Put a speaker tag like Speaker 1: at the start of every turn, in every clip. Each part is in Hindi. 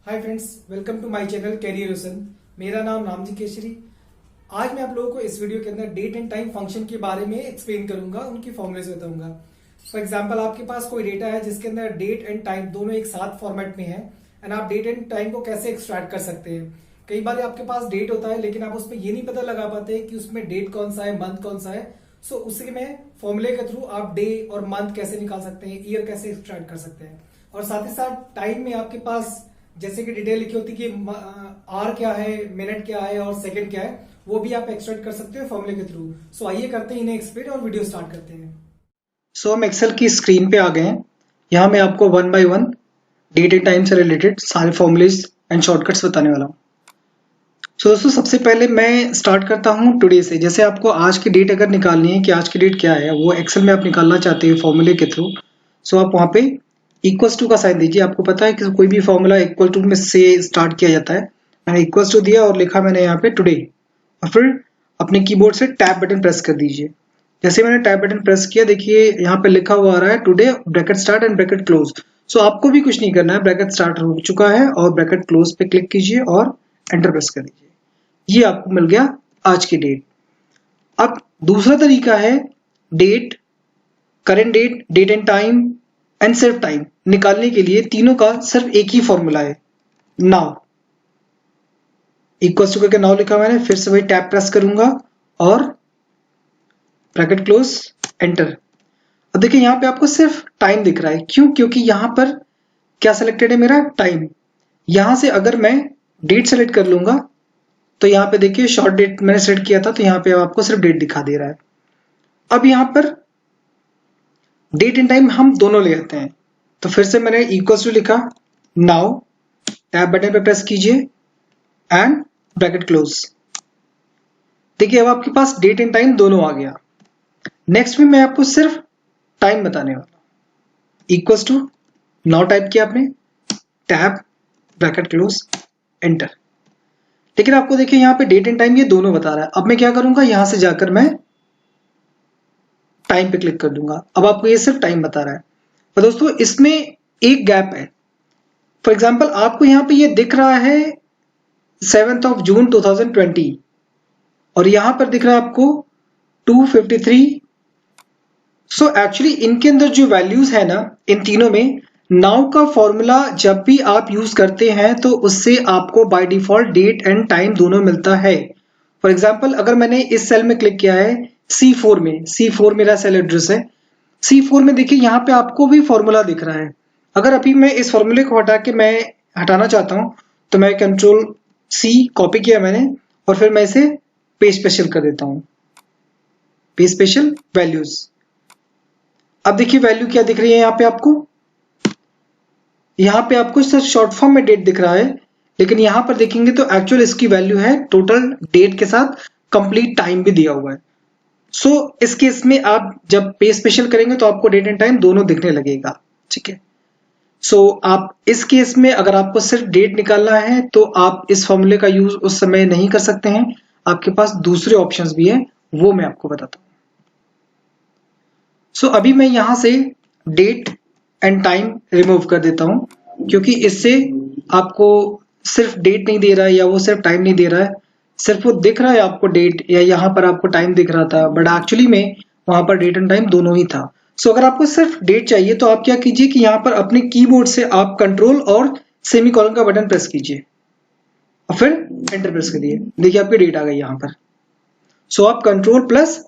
Speaker 1: Hi friends, welcome to my channel career Roshan. मेरा नाम नामजी केशरी। आज मैं आप लोगों को इस वीडियो के अंदर डेट एंड टाइम फंक्शन के बारे में एक्सप्लेन करूंगा, उनकी फॉर्मूलेस बताऊंगा। फॉर एग्जांपल, आपके पास कोई डेटा है जिसके अंदर डेट एंड टाइम दोनों एक साथ फॉर्मेट में है एंड आप डेट एंड टाइम को कैसे एक्सट्रैक्ट कर सकते हैं। कई बार आपके पास डेट होता है लेकिन आप उसमें ये नहीं पता लगा पाते कि उसमें डेट कौन सा है, मंथ कौन सा है। सो उसी में फॉर्मूले के थ्रू आप डे और मंथ कैसे निकाल सकते हैं, ईयर कैसे एक्सट्रैक्ट कर सकते हैं। और साथ ही साथ टाइम में आपके पास जैसे कि डिटेल लिखी होती है कि आर क्या है, मिनट क्या है और सेकंड क्या है, वो भी आप एक्सट्रैक्ट कर सकते हो फॉर्मूले के थ्रू। सो आइए करते हैं इन्हें एक्सप्लेन और वीडियो स्टार्ट करते हैं।
Speaker 2: सो हम एक्सेल की स्क्रीन पे आ गए हैं। यहाँ मैं आपको one by one date and time से रिलेटेड सारे फॉर्मूलेज एंड शॉर्टकट्स बताने वाला हूँ। सो दोस्तों, सबसे पहले मैं स्टार्ट करता हूँ टुडे से। जैसे आपको आज की डेट अगर निकालनी है कि आज की डेट क्या है, वो एक्सेल में आप निकालना चाहते हैं फॉर्मूले के थ्रू, सो आप वहाँ पे इक्वल्स टू का साइन दीजिए। आपको पता है कि कोई भी फॉर्मूला इक्वल टू में से स्टार्ट किया जाता है। मैंने इक्वल्स टू दिया और लिखा मैंने यहाँ पे टुडे, और फिर अपने कीबोर्ड से टैब बटन प्रेस कर दीजिए। जैसे मैंने टैब बटन प्रेस किया, देखिए यहाँ पे लिखा हुआ आ रहा है today bracket start and bracket close. So आपको भी कुछ नहीं करना है, ब्रैकेट स्टार्ट हो चुका है और ब्रैकेट क्लोज पे क्लिक कीजिए और एंटर प्रेस कर दीजिए। ये आपको मिल गया आज की डेट। अब दूसरा तरीका है date, current date, date and time and सिर्फ टाइम निकालने के लिए तीनों का सिर्फ एक ही फॉर्मूला है, नाउ। इक्वल टू करके नाउ लिखा मैंने, फिर से वही टैब प्रेस करूंगा और ब्रैकेट क्लोज, एंटर। अब देखिए यहाँ पे आपको सिर्फ टाइम दिख रहा है। क्यों? क्योंकि यहाँ पर क्या सिलेक्टेड है मेरा, टाइम। यहां से अगर मैं डेट सेलेक्ट कर लूंगा तो यहाँ पे देखिए शॉर्ट डेट मैंने सेलेक्ट किया था, तो यहाँ पे आपको सिर्फ डेट दिखा दे रहा है। अब यहाँ पर डेट एंड टाइम हम दोनों ले आते हैं, तो फिर से मैंने इक्वल टू लिखा, नाउ, टैब बटन पे प्रेस कीजिए एंड ब्रैकेट क्लोज। देखिए अब आपके पास डेट एंड टाइम दोनों आ गया। नेक्स्ट में मैं आपको सिर्फ टाइम बताने वाला हूं। इक्वल टू नाउ टाइप किया आपने, टैब, ब्रैकेट क्लोज, एंटर। लेकिन आपको देखिए यहाँ पे डेट एंड टाइम ये दोनों बता रहा है। अब मैं क्या करूंगा, यहां से जाकर मैं टाइम पे क्लिक कर दूंगा। अब आपको ये सिर्फ टाइम बता रहा है। पर दोस्तों, इसमें एक गैप है। फॉर एग्जाम्पल, आपको यहाँ पे ये दिख रहा है 7th of June 2020 और यहां पर दिख रहा है आपको 2:53। सो एक्चुअली इनके अंदर जो वैल्यूज है ना, इन तीनों में नाउ का फॉर्मूला जब भी आप यूज करते हैं तो उससे आपको by default date and time दोनों मिलता है। फॉर एग्जाम्पल, अगर मैंने इस सेल में क्लिक किया है C4 में, C4 मेरा सेल एड्रेस है। C4 में देखिए यहाँ पे आपको भी फॉर्मूला दिख रहा है। अगर अभी मैं इस फॉर्मूले को हटा के मैं हटाना चाहता हूं तो मैं कंट्रोल C कॉपी किया मैंने और फिर मैं इसे पेज स्पेशल कर देता हूं, पेज स्पेशल वैल्यूज। अब देखिए वैल्यू क्या दिख रही है यहाँ पे आपको, यहाँ पे आपको सिर्फ शॉर्ट फॉर्म में डेट दिख रहा है, लेकिन यहाँ पर देखेंगे तो एक्चुअल इसकी वैल्यू है टोटल डेट के साथ कंप्लीट टाइम भी दिया हुआ है। सो इस केस में आप जब पेज स्पेशल करेंगे तो आपको डेट एंड टाइम दोनों दिखने लगेगा। ठीक है। सो आप इस केस में अगर आपको सिर्फ डेट निकालना है तो आप इस फॉर्मूले का यूज उस समय नहीं कर सकते हैं। आपके पास दूसरे ऑप्शंस भी हैं, वो मैं आपको बताता हूँ। सो अभी मैं यहां से डेट एंड टाइम रिमूव कर देता हूं, क्योंकि इससे आपको सिर्फ डेट नहीं दे रहा है या वो सिर्फ टाइम नहीं दे रहा है। सिर्फ वो दिख रहा है आपको डेट या यहाँ पर आपको टाइम दिख रहा था, बट एक्चुअली में वहां पर डेट एंड टाइम दोनों ही था। सो अगर आपको सिर्फ डेट चाहिए तो आप क्या कीजिए कि यहाँ पर अपने कीबोर्ड से आप कंट्रोल और सेमीकोलन का बटन प्रेस कीजिए और फिर एंटर प्रेस करिए। देखिए आपकी डेट आ गई यहाँ पर। सो आप कंट्रोल प्लस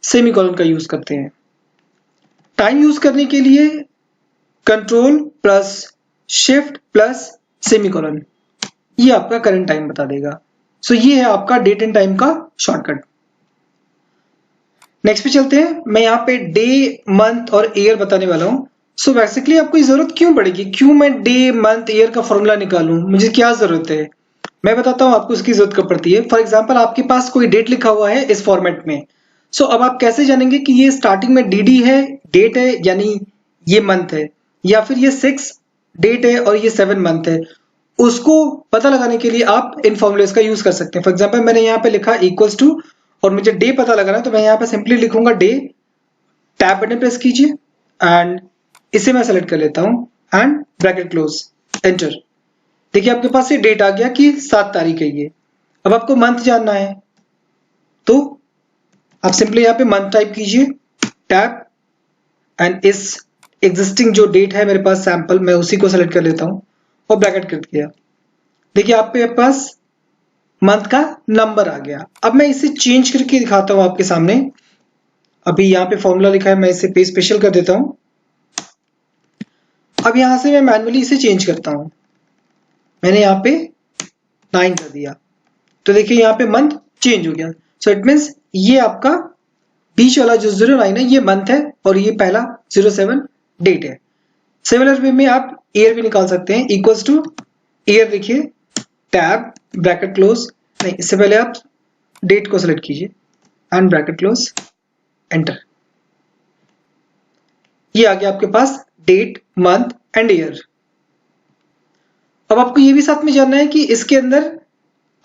Speaker 2: सेमीकोलन का यूज करते हैं। टाइम यूज करने के लिए control plus shift plus semicolon, ये आपका करंट टाइम बता देगा। सो ये है आपका डेट एंड टाइम का शॉर्टकट। नेक्स्ट पे चलते हैं। मैं यहाँ पे डे, मंथ और ईयर बताने वाला हूँ। सो बेसिकली आपको ये जरूरत क्यों पड़ेगी, क्यों मैं डे, मंथ, ईयर का फॉर्मूला निकालूं, मुझे क्या जरूरत है, मैं बताता हूँ आपको इसकी जरूरत कब पड़ती है। फॉर एग्जाम्पल, आपके पास कोई डेट लिखा हुआ है इस फॉर्मेट में। सो अब आप कैसे जानेंगे कि ये स्टार्टिंग में DD है, डेट है, यानी ये मंथ है, या फिर ये 6 डेट है और ये 7 मंथ है। उसको पता लगाने के लिए आप इन फॉर्मूलेस का यूज कर सकते हैं। फॉर एग्जाम्पल, मैंने यहाँ पे लिखा इक्वल्स टू और मुझे डे पता लगाना है तो मैं यहाँ पे सिंपली लिखूंगा डे, टैब बटन प्रेस कीजिए एंड इसे मैं सेलेक्ट कर लेता हूं एंड ब्रैकेट क्लोज, एंटर। देखिए आपके पास ये डेट आ गया कि 7 तारीख है ये। अब आपको मंथ जानना है तो आप सिंपली यहाँ पे मंथ टाइप कीजिए, टैब, एंड इस एग्जिस्टिंग जो डेट है मेरे पास सैंपल, मैं उसी को सेलेक्ट कर लेता हूँ और ब्रैकेट कर दिया। देखिए आपके पास मंथ का नंबर आ गया। अब मैं इसे चेंज करके दिखाता हूँ आपके सामने। अभी यहाँ पे फॉर्मूला लिखा है, मैं इसे पे स्पेशल कर देता हूँ। अब यहाँ से मैं मैन्युअली इसे चेंज करता हूँ। मैंने यहाँ पे 9 कर दिया तो देखिए यहाँ पे मंथ चेंज हो गया। सो इट मीन्स ये आपका बीच वाला जो 09 है ये मंथ है और ये पहला 07 डेट है। सिमिलर वे में आप ईयर भी निकाल सकते हैं। इक्वल्स टू ईयर लिखिए, टैब, ब्रैकेट क्लोज, नहीं इससे पहले आप डेट को सिलेक्ट कीजिए एंड ब्रैकेट क्लोज, एंटर। ये आ गया आपके पास डेट, मंथ एंड ईयर। अब आपको ये भी साथ में जानना है कि इसके अंदर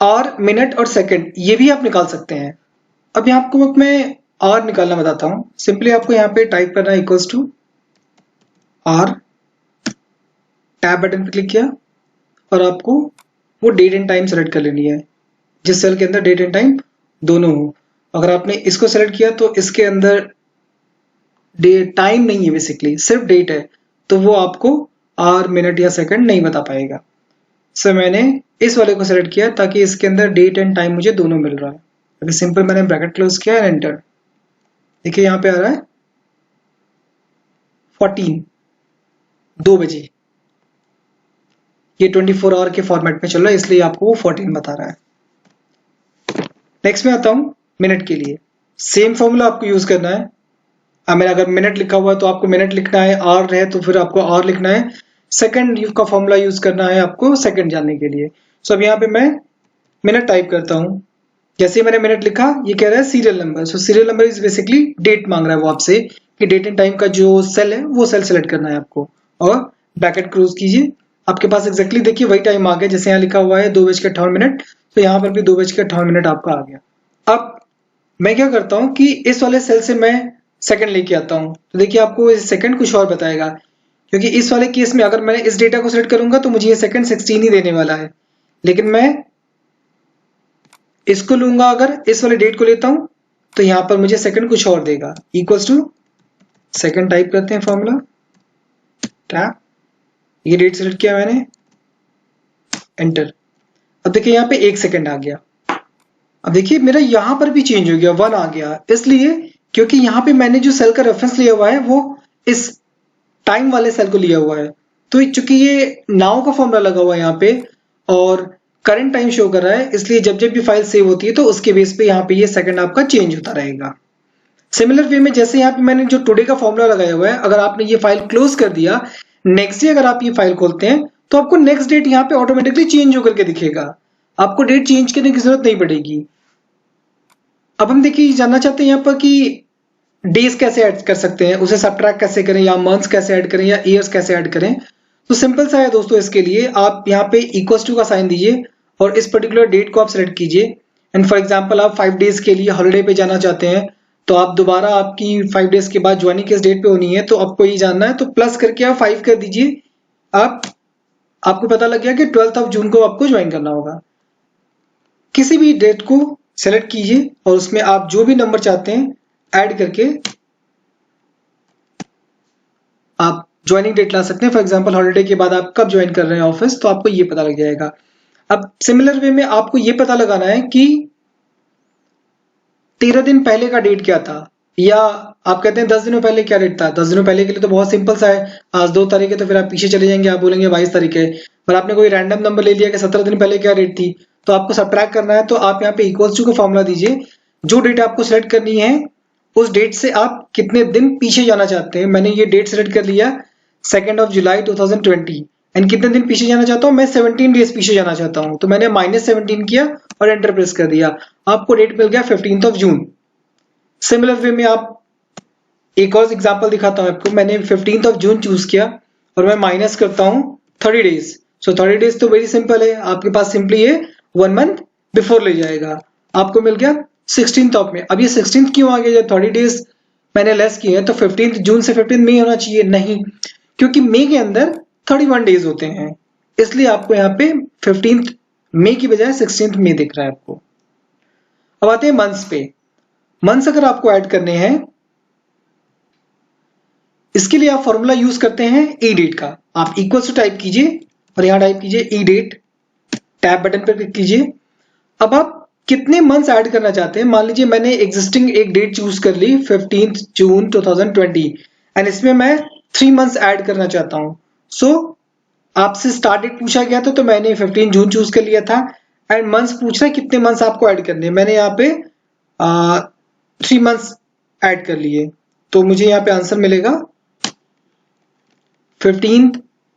Speaker 2: आवर, मिनट और सेकंड ये भी आप निकाल सकते हैं। अब यहाँ आपको मैं आवर निकालना बताता हूं। सिंपली आपको यहाँ पे टाइप करना है equals to R, tab button पे क्लिक किया और आपको वो डेट एंड टाइम सेलेक्ट कर लेनी है जिस सेल के अंदर डेट एंड टाइम दोनों हो। अगर आपने इसको सेलेक्ट किया तो इसके अंदर टाइम नहीं है, बेसिकली सिर्फ डेट है, तो वो आपको आवर, मिनट या सेकंड नहीं बता पाएगा। सो मैंने इस वाले को सेलेक्ट किया ताकि इसके अंदर डेट एंड टाइम मुझे दोनों मिल रहा है। अभी सिंपल मैंने ब्रैकेट क्लोज किया एंड एंटर। देखिए यहाँ पे आ रहा है 14, 2 बजे। ये 24 आवर के फॉर्मेट में चल रहा है इसलिए आपको वो 14 बता रहा है। नेक्स्ट में आता हूं मिनट के लिए। सेम फॉर्मूला आपको यूज करना है। मैंने अगर मिनट लिखा हुआ है तो आपको मिनट लिखना है, आवर है तो फिर आपको आवर लिखना है, सेकंड का फॉर्मूला यूज करना है आपको सेकंड जानने के लिए। सो अब यहाँ पे मैं मिनट टाइप करता हूँ। जैसे मैंने मिनट लिखा ये कह रहा है serial number. So serial number is basically date मांग रहा है वो आपसे कि डेट एंड टाइम का जो सेल है वो सेल सेलेक्ट करना है आपको और ब्रैकेट क्लोज कीजिए। आपके पास एग्जैक्टली देखिए वही टाइम आ गया जैसे यहाँ लिखा हुआ है 2:58, तो यहाँ पर भी 2:58 आपका आ गया। अब मैं क्या करता हूँ कि इस वाले सेल से मैं सेकंड लेके आता हूँ, तो देखिए आपको सेकंड कुछ और बताएगा, क्योंकि इस वाले केस में अगर मैं इस डेटा को सेलेक्ट करूंगा तो मुझे ये सेकंड 16 ही देने वाला है, लेकिन मैं इसको लूंगा, अगर इस वाले डेट को लेता हूं तो यहां पर मुझे सेकंड कुछ और देगा। इक्वल्स टू सेकंड टाइप करते हैं फॉर्मूला, टैब, ये डेट सेलेक्ट किया मैंने, एंटर। अब देखिए यहाँ पे 1 सेकंड आ गया। अब देखिए मेरा यहां पर भी चेंज हो गया, 1 आ गया, इसलिए क्योंकि यहाँ पे मैंने जो सेल का रेफरेंस लिया हुआ है वो इस टाइम वाले सेल को लिया हुआ है। तो चूंकि ये नाउ का फॉर्मूला लगा हुआ है यहाँ पे और करंट टाइम शो कर रहा है, इसलिए जब जब भी फाइल सेव होती है तो उसके बेस पे यहाँ पे ये सेकंड आपका चेंज होता रहेगा। सिमिलर वे में जैसे यहाँ पे मैंने जो टुडे का फॉर्मूला लगाया हुआ है, अगर आपने ये फाइल क्लोज कर दिया, नेक्स्ट डे अगर आप ये फाइल खोलते हैं तो आपको नेक्स्ट डेट यहाँ पे ऑटोमेटिकली चेंज होकर के दिखेगा, आपको डेट चेंज करने की जरूरत नहीं पड़ेगी। अब हम देखिए जानना चाहते हैं यहाँ पर कि डेज कैसे ऐड कर सकते हैं, उसे सबट्रैक्ट कैसे करें, या मंथ्स कैसे ऐड करें, या ईयर्स कैसे ऐड करें। तो सिंपल सा है दोस्तों, इसके लिए आप यहाँ पे इक्वल्स टू का साइन दीजिए और इस पर्टिकुलर डेट को आप सेलेक्ट कीजिए। एंड फॉर एग्जांपल आप 5 डेज के लिए हॉलिडे पे जाना चाहते हैं, तो आप दोबारा आपकी 5 डेज के बाद ज्वाइनिंग किस डेट पे होनी है, तो आपको ये जानना है, तो प्लस करके आप 5 कर दीजिए। आपको पता लग गया कि 12 जून को आपको ज्वाइन करना होगा। किसी भी डेट को सेलेक्ट कीजिए और उसमें आप जो भी नंबर चाहते हैं ऐड करके आप ज्वाइनिंग डेट ला सकते हैं। फॉर एग्जांपल हॉलिडे के बाद आप कब ज्वाइन कर रहे हैं ऑफिस, तो आपको ये पता लग जाएगा। अब सिमिलर वे में आपको ये पता लगाना है कि 13 दिन पहले का डेट क्या था, या आप कहते हैं 10 दिनों पहले क्या डेट था। 10 दिनों पहले के लिए तो बहुत सिंपल सा है, आज 2 तारीख है तो फिर आप पीछे चले जाएंगे, आप बोलेंगे 22 तारीख है। पर आपने कोई रैंडम नंबर ले लिया कि 17 दिन पहले क्या डेट थी, तो आपको सबट्रैक्ट करना है, तो आप यहाँ पे इक्वल्स टू का फॉर्मूला दीजिए। जो डेट आपको सिलेक्ट करनी है उस डेट से आप कितने दिन पीछे जाना चाहते हैं। मैंने ये डेट सेलेक्ट कर लिया 2 जुलाई 2020, एंड कितने दिन पीछे जाना चाहता हूँ मैं, 17 डेज पीछे जाना चाहता हूँ, तो मैंने -17 किया और एंटर प्रेस कर दिया। आपको डेट मिल गया 15 जून। सिमिलर वे में आप एक और एग्जांपल दिखाता हूँ आपको। मैंने 15 जून चूज किया और मैं माइनस करता हूँ 30 डेज। सो 30 डेज तो वेरी सिंपल है, आपके पास सिंपली ये 1 मंथ बिफोर ले जाएगा। आपको मिल गया 16 में। अब ये 16 क्यों आ गया, जब 30 डेज मैंने लेस किए हैं, तो 15 जून से 15 मई होना चाहिए, नहीं, क्योंकि मई के अंदर 31 डेज होते हैं, इसलिए आपको यहाँ पे 15th मई की बजाय 16th मई दिख रहा है आपको। अब आते हैं मंथ्स पे। मंथ्स अगर आपको ऐड करने हैं, इसके लिए आप फॉर्मूला यूज करते हैं ई डेट का। आप इक्वल टू टाइप कीजिए और यहां टाइप कीजिए ई डेट, टैब बटन पर क्लिक कीजिए। अब आप कितने मंथ्स ऐड करना चाहते हैं, मान लीजिए मैंने एग्जिस्टिंग एक डेट चूज कर ली 15 जून 2020 एंड इसमें मैं 3 मंथ्स ऐड करना चाहता हूं। सो आपसे स्टार्ट डेट पूछा गया था तो मैंने 15 जून चूज कर लिया था एंड मंथ्स पूछ रहा है कितने मंथ्स आपको ऐड करने हैं, मैंने यहाँ पे 3 मंथ्स ऐड कर लिए, तो मुझे यहाँ पे आंसर मिलेगा 15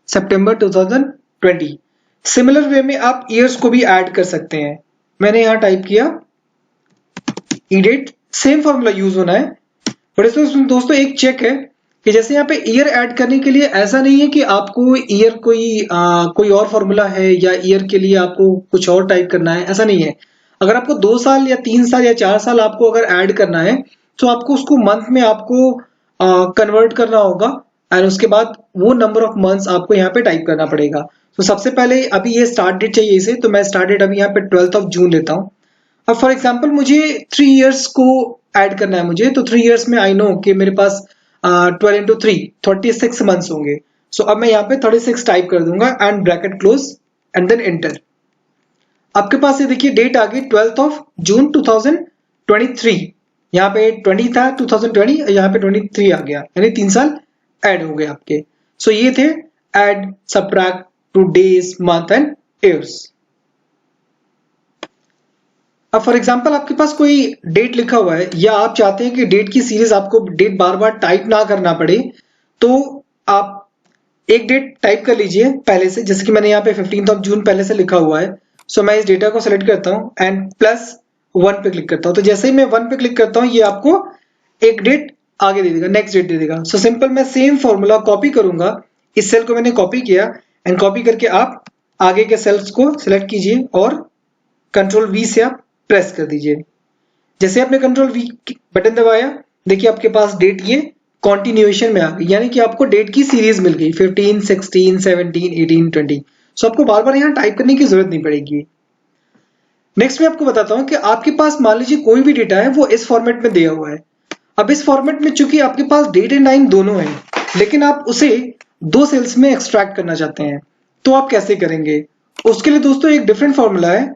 Speaker 2: सितंबर 2020। सिमिलर वे में आप ईयर्स को भी ऐड कर सकते हैं। मैंने यहां टाइप किया ई डेट, सेम फॉर्मूला यूज होना है। बट इसमें दोस्तों एक चेक है कि जैसे यहाँ पे ईयर ऐड करने के लिए ऐसा नहीं है कि आपको ईयर कोई और फॉर्मूला है या ईयर के लिए आपको कुछ और टाइप करना है, ऐसा नहीं है। अगर आपको 2 साल या 3 साल या 4 साल आपको अगर ऐड करना है तो आपको उसको मंथ में आपको कन्वर्ट करना होगा एंड उसके बाद वो नंबर ऑफ मंथ्स आपको यहाँ पे टाइप करना पड़ेगा। तो सबसे पहले अभी ये स्टार्ट डेट चाहिए इसे, तो मैं स्टार्ट डेट अभी यहाँ पे 12th ऑफ जून लेता हूँ। अब फॉर एग्जांपल मुझे 3 इयर्स को ऐड करना है मुझे, तो 3 इयर्स में आई नो कि मेरे पास 12 into 3 36 मंथ्स होंगे। सो अब मैं यहाँ पे 36 टाइप कर दूंगा and bracket close and then enter. आपके पास ये देखिए डेट आ गई 12th ऑफ जून 2023। यहाँ पे 20 था 2020 और यहाँ पे 23 आ गया, यानी 3 साल ऐड हो गए आपके। सो ये थे add, subtract two days, month and years. अब फॉर एग्जांपल आपके पास कोई डेट लिखा हुआ है या आप चाहते हैं कि डेट की सीरीज आपको डेट बार बार टाइप ना करना पड़े, तो आप एक डेट टाइप कर लीजिए पहले से, जैसे कि मैंने यहाँ पे 15th ऑफ जून पहले से लिखा हुआ है। सो मैं इस डेटा को सिलेक्ट करता हूँ एंड +1 पे क्लिक करता हूँ। तो जैसे ही मैं 1 पे क्लिक करता हूँ ये आपको एक डेट आगे दे देगा, नेक्स्ट डेट दे देगा। सो सिंपल मैं सेम फॉर्मूला कॉपी करूंगा, इस सेल को मैंने कॉपी किया एंड कॉपी करके आप आगे के सेल्स को सिलेक्ट कीजिए और Ctrl+V से आप प्रेस कर दीजिए। जैसे आपने Ctrl+V बटन दबाया, देखिए आपके पास डेट ये कॉन्टिन्यूएशन में आ गई, यानी कि आपको डेट की सीरीज मिल गई 15, 16, 17, 18, 20। सो आपको बार बार यहाँ टाइप करने की जरूरत नहीं पड़ेगी। नेक्स्ट मैं आपको बताता हूँ कि आपके पास मान लीजिए कोई भी डेटा है वो इस फॉर्मेट में दिया हुआ है। अब इस फॉर्मेट में चूंकि आपके पास डेट एंड टाइम दोनों है, लेकिन आप उसे 2 सेल्स में एक्सट्रैक्ट करना चाहते हैं, तो आप कैसे करेंगे? उसके लिए दोस्तों एक डिफरेंट फॉर्मूला है,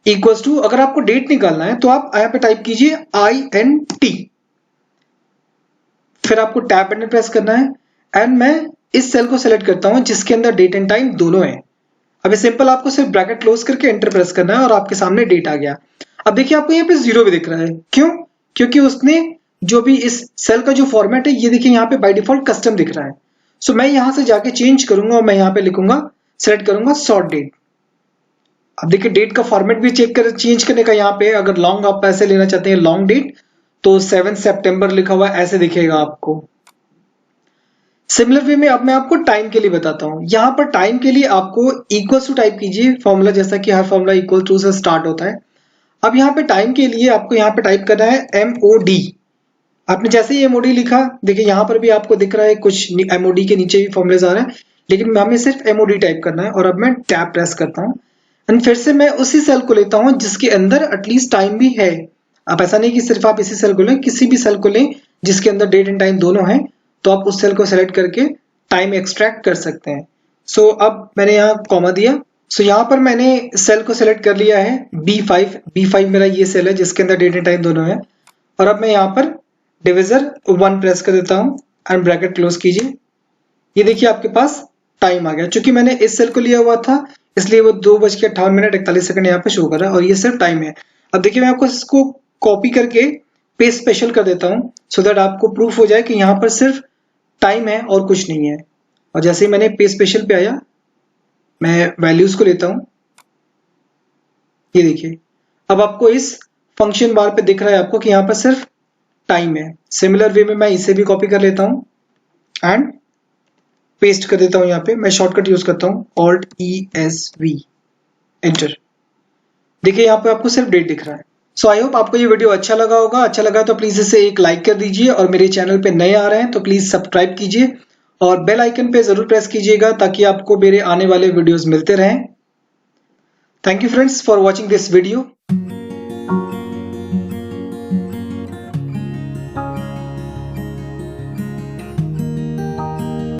Speaker 2: इक्वल्स टू, अगर आपको डेट निकालना है तो आप यहाँ पे टाइप कीजिए INT, फिर आपको टैब बटन प्रेस करना है एंड मैं इस सेल को सिलेक्ट करता हूं जिसके अंदर डेट एंड टाइम दोनों है। अब ये सिंपल आपको सिर्फ ब्रैकेट क्लोज करके एंटर प्रेस करना है और आपके सामने डेट आ गया। अब देखिए आपको यहाँ पे 0 भी दिख रहा है, क्यों? क्योंकि उसने जो भी इस सेल का जो फॉर्मेट है ये देखिए यहाँ पे बाय डिफॉल्ट कस्टम दिख रहा है। सो मैं यहाँ से जाके चेंज करूंगा और मैं यहाँ पे लिखूंगा, सेलेक्ट करूंगा शॉर्ट डेट। अब देखिए डेट का फॉर्मेट भी चेंज करने का, यहाँ पे अगर लॉन्ग आप ऐसे लेना चाहते हैं लॉन्ग डेट, तो 7 सितंबर लिखा हुआ ऐसे दिखेगा आपको। सिमिलर वे में अब मैं आपको टाइम के लिए बताता हूं। यहां पर टाइम के लिए आपको इक्वल्स टू टाइप कीजिए फॉर्मूला, जैसा कि हर फॉर्मूला इक्वल टू से स्टार्ट होता है। अब यहाँ पे टाइम के लिए आपको यहाँ पे टाइप करना है MOD। आपने जैसे ही MOD लिखा, देखिए यहाँ पर भी आपको दिख रहा है कुछ MOD के नीचे भी फॉर्मूलेज आ रहे हैं, लेकिन हमें सिर्फ MOD टाइप करना है। और अब मैं टैब प्रेस करता हूँ एंड फिर से मैं उसी सेल को लेता हूँ जिसके अंदर एटलीस्ट टाइम भी है। आप ऐसा नहीं कि सिर्फ आप इसी सेल को लें, किसी भी सेल को लें जिसके अंदर डेट एंड टाइम दोनों हैं, तो आप उस सेल को सेलेक्ट करके टाइम एक्सट्रैक्ट कर सकते हैं। सो अब मैंने यहाँ कॉमा दिया। सो यहाँ पर मैंने सेल को सेलेक्ट कर लिया है B5 मेरा ये सेल है जिसके अंदर डेट एंड टाइम दोनों है। और अब मैं यहाँ पर डिविजर 1 प्रेस कर देता हूँ एंड ब्रैकेट क्लोज कीजिए। ये देखिए आपके पास टाइम आ गया। चूंकि मैंने इस सेल को लिया हुआ था इसलिए वो 2:58 यहाँ पे शो कर रहा है और ये सिर्फ टाइम है। अब देखिए मैं आपको इसको कॉपी करके पेस्ट स्पेशल कर देता हूँ सो दैट आपको प्रूफ हो जाए कि यहाँ पर सिर्फ टाइम है और कुछ नहीं है। और जैसे ही मैंने पेस्ट स्पेशल पे आया, मैं वैल्यूज को लेता हूँ, ये देखिए अब आपको इस फंक्शन बार पे दिख रहा है आपको कि यहाँ पर सिर्फ टाइम है। सिमिलर वे में मैं इसे भी कॉपी कर लेता हूँ एंड पेस्ट कर देता हूँ। यहाँ पे मैं शॉर्टकट यूज करता हूँ Alt+ESV, एंटर। देखिए यहाँ पे आपको सिर्फ डेट दिख रहा है। सो आई होप आपको ये वीडियो अच्छा लगा होगा। अच्छा लगा तो प्लीज इसे एक लाइक कर दीजिए और मेरे चैनल पे नए आ रहे हैं तो प्लीज सब्सक्राइब कीजिए और बेल आइकन पे जरूर प्रेस कीजिएगा ताकि आपको मेरे आने वाले वीडियोस मिलते रहें। Thank you friends for watching this video.